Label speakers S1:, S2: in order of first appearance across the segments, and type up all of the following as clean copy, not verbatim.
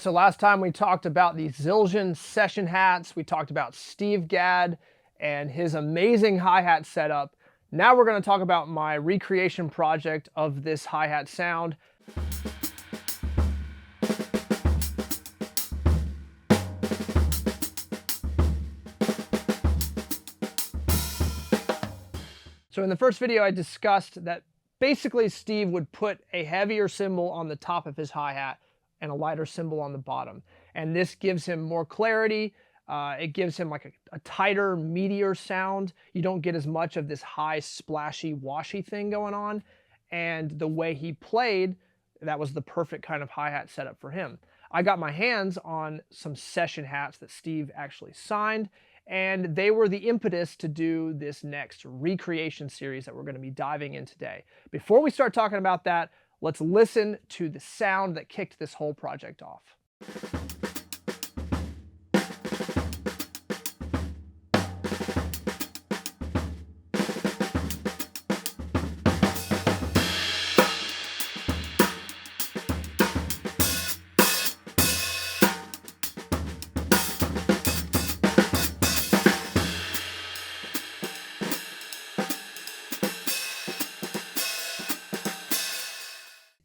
S1: so last time we talked about the Zildjian session hats, we talked about Steve Gadd and his amazing hi-hat setup. Now we're going to talk about my recreation project of this hi-hat sound. So in the first video I discussed that basically Steve would put a heavier cymbal on the top of his hi-hat and a lighter cymbal on the bottom. And this gives him more clarity. It gives him like a tighter, meatier sound. You don't get as much of this high, splashy, washy thing going on. And the way he played, that was the perfect kind of hi-hat setup for him. I got my hands on some session hats that Steve actually signed, and they were the impetus to do this next recreation series that we're going to be diving in today. Before we start talking about that, let's listen to the sound that kicked this whole project off.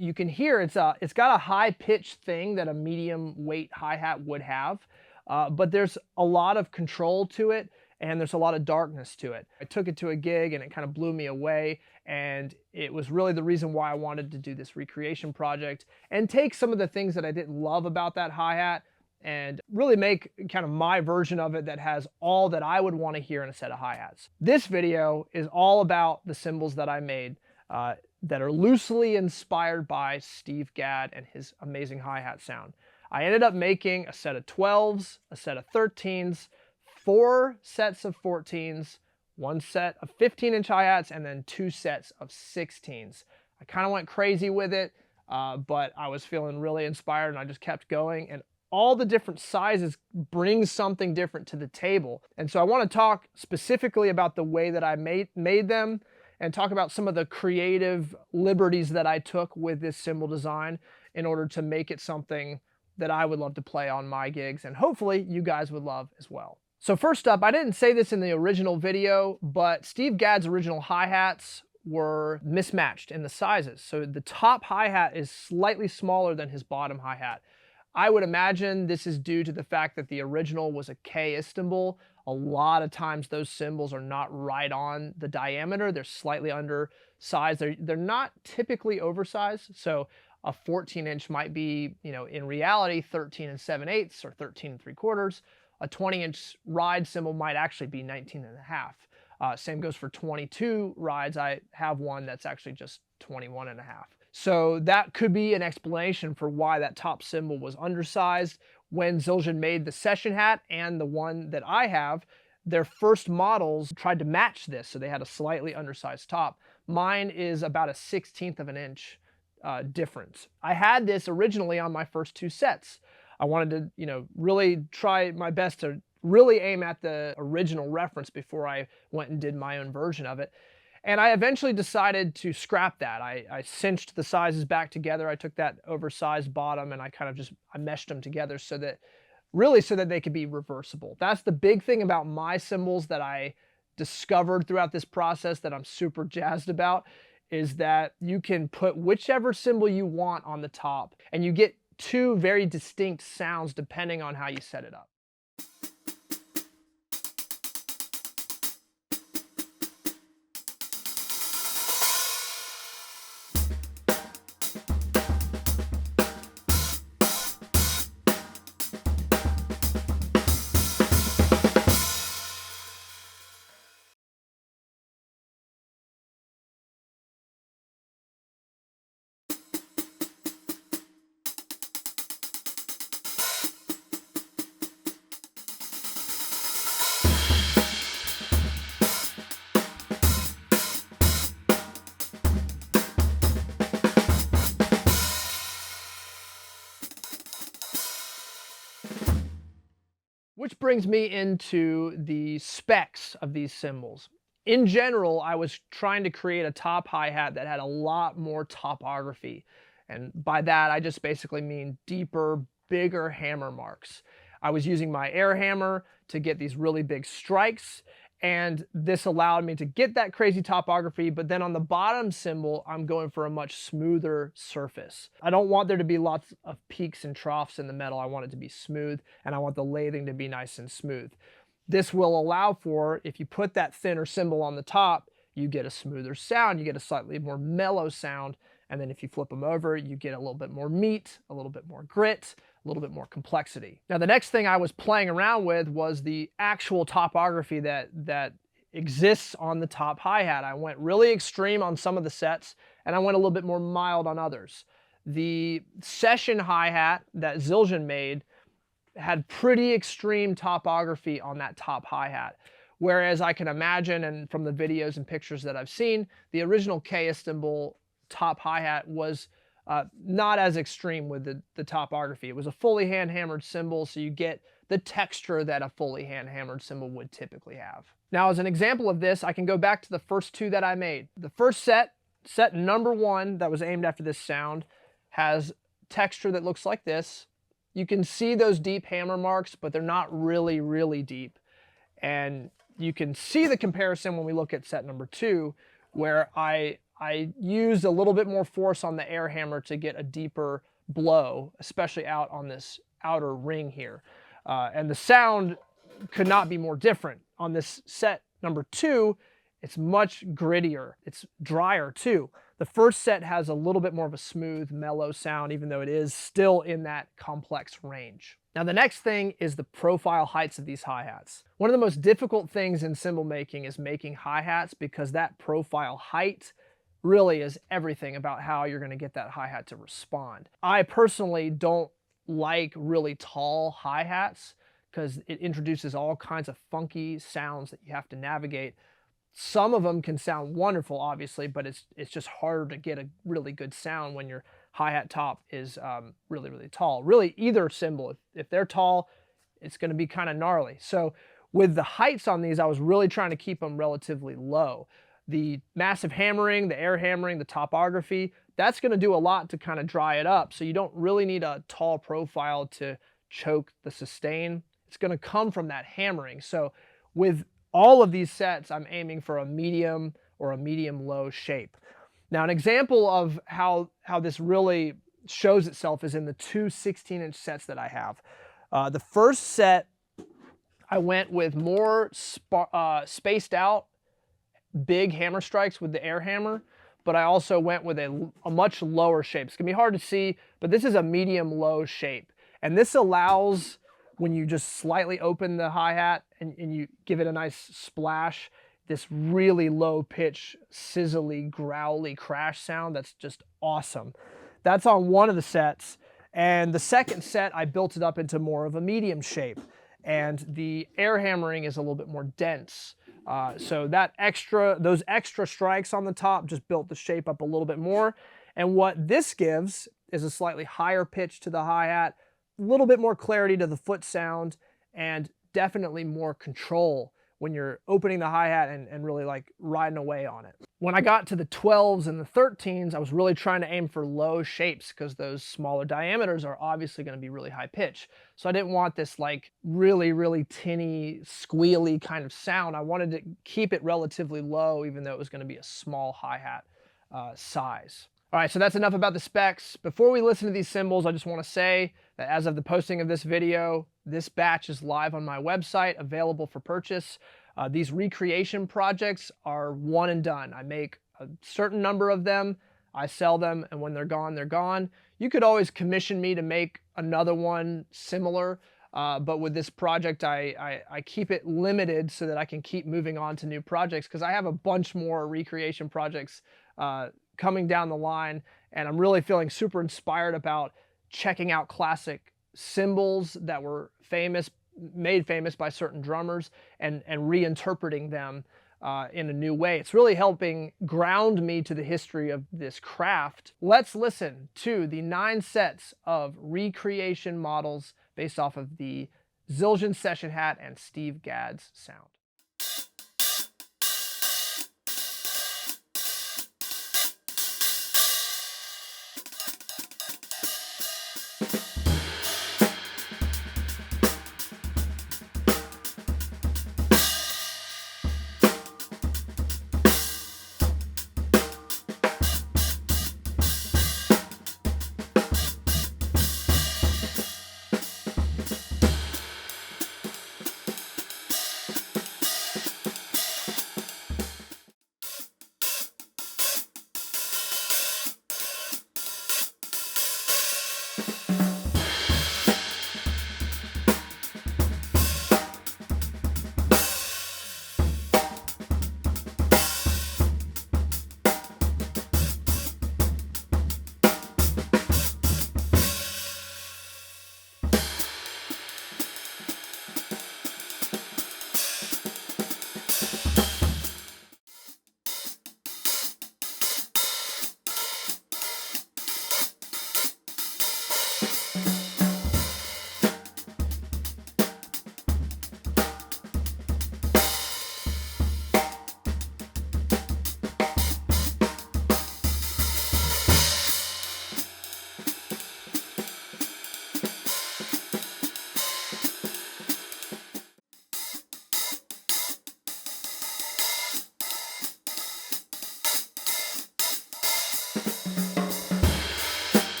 S1: You can hear it's got a high pitch thing that a medium weight hi-hat would have, but there's a lot of control to it and there's a lot of darkness to it. I took it to a gig and it kind of blew me away, and it was really the reason why I wanted to do this recreation project and take some of the things that I didn't love about that hi-hat and really make kind of my version of it that has all that I would want to hear in a set of hi-hats. This video is all about the cymbals that I made that are loosely inspired by Steve Gadd and his amazing hi-hat sound. I ended up making a set of 12s, a set of 13s, 4 sets of 14s, 1 set of 15-inch hi-hats, and then 2 sets of 16s. I kind of went crazy with it, but I was feeling really inspired and I just kept going, and all the different sizes bring something different to the table. And so I want to talk specifically about the way that I made them, and talk about some of the creative liberties that I took with this cymbal design in order to make it something that I would love to play on my gigs, and hopefully you guys would love as well. So first up, I didn't say this in the original video, but Steve Gadd's original hi-hats were mismatched in the sizes. So the top hi-hat is slightly smaller than his bottom hi-hat. I would imagine this is due to the fact that the original was a K Istanbul. A lot of times those cymbals are not right on the diameter. They're slightly undersized. They're not typically oversized. So a 14-inch might be, in reality 13 7/8 or 13 3/4. A 20-inch ride cymbal might actually be 19 1/2. Same goes for 22 rides. I have one that's actually just 21 1/2. So that could be an explanation for why that top cymbal was undersized. When Zildjian made the session hat and the one that I have, their first models tried to match this, so they had a slightly undersized top. Mine is about a 1/16 of an inch difference. I had this originally on my first 2 sets. I wanted to, really try my best to really aim at the original reference before I went and did my own version of it. And I eventually decided to scrap that. I cinched the sizes back together. I took that oversized bottom and I kind of I meshed them together so that they could be reversible. That's the big thing about my cymbals that I discovered throughout this process that I'm super jazzed about, is that you can put whichever cymbal you want on the top and you get 2 very distinct sounds depending on how you set it up. Which brings me into the specs of these cymbals. In general, I was trying to create a top hi-hat that had a lot more topography. And by that, I just basically mean deeper, bigger hammer marks. I was using my air hammer to get these really big strikes, and this allowed me to get that crazy topography, but then on the bottom cymbal, I'm going for a much smoother surface. I don't want there to be lots of peaks and troughs in the metal. I want it to be smooth, and I want the lathing to be nice and smooth. This will allow for, if you put that thinner cymbal on the top, you get a smoother sound, you get a slightly more mellow sound, and then if you flip them over, you get a little bit more meat, a little bit more grit, a little bit more complexity. Now, the next thing I was playing around with was the actual topography that exists on the top hi-hat. I went really extreme on some of the sets, and I went a little bit more mild on others. The session hi-hat that Zildjian made had pretty extreme topography on that top hi-hat. Whereas I can imagine, and from the videos and pictures that I've seen, the original K Istanbul top hi-hat was not as extreme with the topography. It was a fully hand-hammered cymbal, so you get the texture that a fully hand-hammered cymbal would typically have. Now, as an example of this, I can go back to the first two that I made. The first set number 1 that was aimed after this sound, has texture that looks like this. You can see those deep hammer marks, but they're not really, really deep. And you can see the comparison when we look at set number 2, where I used a little bit more force on the air hammer to get a deeper blow, especially out on this outer ring here. And the sound could not be more different. On this set number 2, it's much grittier. It's drier too. The first set has a little bit more of a smooth, mellow sound, even though it is still in that complex range. Now, the next thing is the profile heights of these hi-hats. One of the most difficult things in cymbal making is making hi-hats, because that profile height really is everything about how you're going to get that hi-hat to respond. I personally don't like really tall hi-hats because it introduces all kinds of funky sounds that you have to navigate. Some of them can sound wonderful, obviously, but it's just harder to get a really good sound when your hi-hat top is really, really tall. Really, either cymbal, if they're tall, it's going to be kind of gnarly. So with the heights on these, I was really trying to keep them relatively low. The massive hammering, the air hammering, the topography, that's going to do a lot to kind of dry it up. So you don't really need a tall profile to choke the sustain. It's going to come from that hammering. So with all of these sets, I'm aiming for a medium or a medium-low shape. Now, an example of how this really shows itself is in the two 16-inch sets that I have. The first set, I went with more spaced out big hammer strikes with the air hammer, but I also went with a much lower shape. It's gonna be hard to see, but this is a medium-low shape. And this allows, when you just slightly open the hi-hat and you give it a nice splash, this really low pitch, sizzly, growly crash sound that's just awesome. That's on one of the sets. And the second set, I built it up into more of a medium shape. And the air hammering is a little bit more dense. So those extra strikes on the top just built the shape up a little bit more. And what this gives is a slightly higher pitch to the hi-hat, a little bit more clarity to the foot sound, and definitely more control when you're opening the hi-hat and really like riding away on it. When I got to the 12s and the 13s, I was really trying to aim for low shapes because those smaller diameters are obviously going to be really high pitch. So I didn't want this like really, really tinny, squealy kind of sound. I wanted to keep it relatively low, even though it was going to be a small hi-hat size. All right, so that's enough about the specs. Before we listen to these cymbals, I just want to say that as of the posting of this video, this batch is live on my website, available for purchase. These recreation projects are one and done. I make a certain number of them, I sell them, and when they're gone, they're gone. You could always commission me to make another one similar, but with this project, I keep it limited so that I can keep moving on to new projects, because I have a bunch more recreation projects coming down the line, and I'm really feeling super inspired about checking out classic cymbals that were made famous by certain drummers, and reinterpreting them in a new way. It's really helping ground me to the history of this craft. Let's listen to the 9 sets of recreation models based off of the Zildjian Session Hat and Steve Gadd's sound.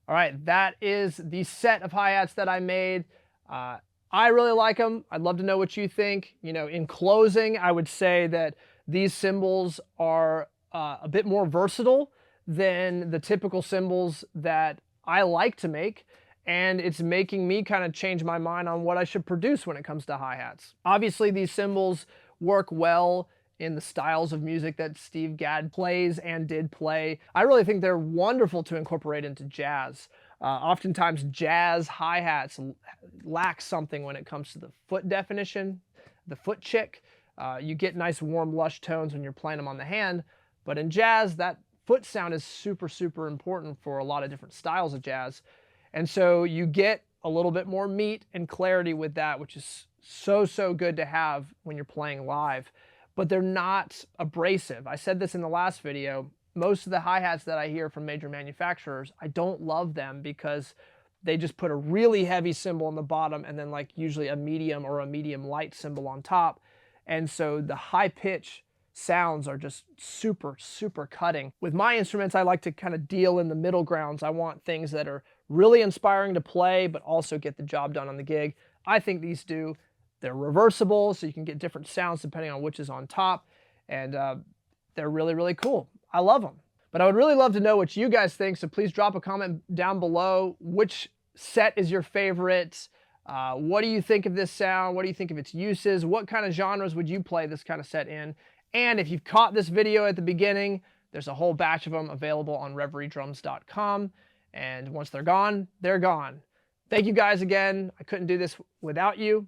S1: All right, that is the set of hi-hats that I made. I really like them. I'd love to know what you think. You know, in closing, I would say that these cymbals are a bit more versatile than the typical cymbals that I like to make, and it's making me kind of change my mind on what I should produce when it comes to hi-hats. Obviously, these cymbals work well in the styles of music that Steve Gadd plays and did play. I really think they're wonderful to incorporate into jazz. Oftentimes jazz hi-hats lack something when it comes to the foot definition, the foot chick. You get nice warm lush tones when you're playing them on the hand, but in jazz that foot sound is super, super important for a lot of different styles of jazz. And so you get a little bit more meat and clarity with that, which is so, so good to have when you're playing live. But they're not abrasive. I said this in the last video. Most of the hi-hats that I hear from major manufacturers, I don't love them because they just put a really heavy cymbal on the bottom and then like usually a medium or a medium light cymbal on top. And so the high pitch sounds are just super, super cutting. With my instruments, I like to kind of deal in the middle grounds. I want things that are really inspiring to play, but also get the job done on the gig. I think these do. They're reversible, so you can get different sounds depending on which is on top, and they're really, really cool. I love them. But I would really love to know what you guys think, so please drop a comment down below. Which set is your favorite? What do you think of this sound? What do you think of its uses? What kind of genres would you play this kind of set in? And if you've caught this video at the beginning, there's a whole batch of them available on reveriedrums.com, and once they're gone, they're gone. Thank you guys again. I couldn't do this without you.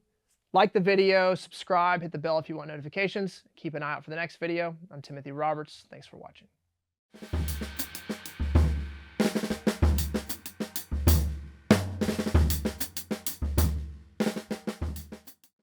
S1: Like the video, subscribe, hit the bell if you want notifications. Keep an eye out for the next video. I'm Timothy Roberts. Thanks for watching.